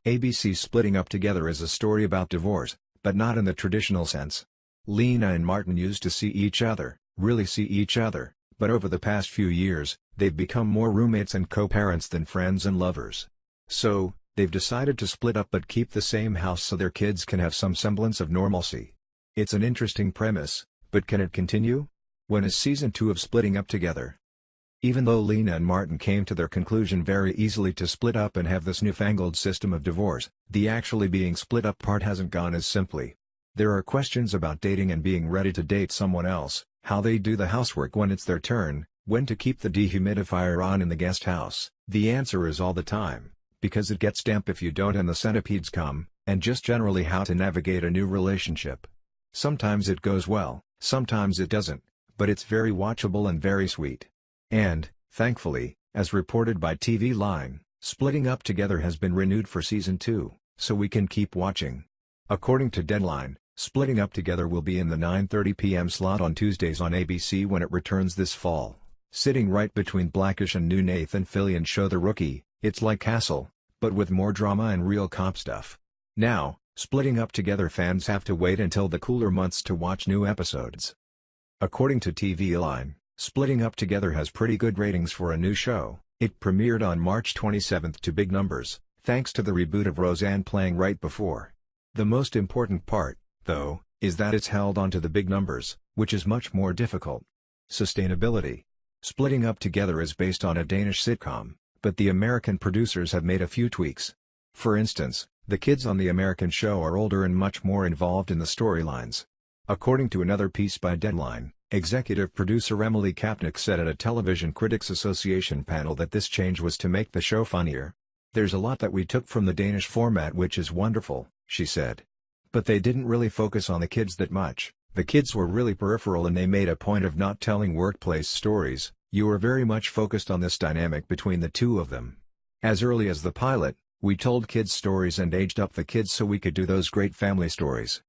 ABC splitting up together is a story about divorce, but not in the traditional sense. Lena and Martin used to see each other, really see each other, but over the past few years, they've become more roommates and co-parents than friends and lovers. So, they've decided to split up but keep the same house so their kids can have some semblance of normalcy. It's an interesting premise, but can it continue? When is season 2 of Splitting Up Together? Even though Lena and Martin came to their conclusion very easily to split up and have this newfangled system of divorce, the actually being split up part hasn't gone as simply. There are questions about dating and being ready to date someone else, how they do the housework when it's their turn, when to keep the dehumidifier on in the guest house. The answer is all the time, because it gets damp if you don't and the centipedes come, and just generally how to navigate a new relationship. Sometimes it goes well, sometimes it doesn't, but it's very watchable and very sweet. And, thankfully, as reported by TVLine, Splitting Up Together has been renewed for season 2, so we can keep watching. According to Deadline, Splitting Up Together will be in the 9:30 p.m. slot on Tuesdays on ABC when it returns this fall. Sitting right between Blackish and new Nathan Fillion show The Rookie, it's like Castle, but with more drama and real cop stuff. Now, Splitting Up Together fans have to wait until the cooler months to watch new episodes. According to TVLine, Splitting Up Together has pretty good ratings for a new show. It premiered on March 27 to big numbers, thanks to the reboot of Roseanne playing right before. The most important part, though, is that it's held onto the big numbers, which is much more difficult. Sustainability. Splitting Up Together is based on a Danish sitcom, but the American producers have made a few tweaks. For instance, the kids on the American show are older and much more involved in the storylines. According to another piece by Deadline, executive producer Emily Kapnick said at a Television Critics Association panel that this change was to make the show funnier. "There's a lot that we took from the Danish format which is wonderful," she said. "But they didn't really focus on the kids that much, the kids were really peripheral and they made a point of not telling workplace stories, you were very much focused on this dynamic between the two of them. As early as the pilot, we told kids stories and aged up the kids so we could do those great family stories.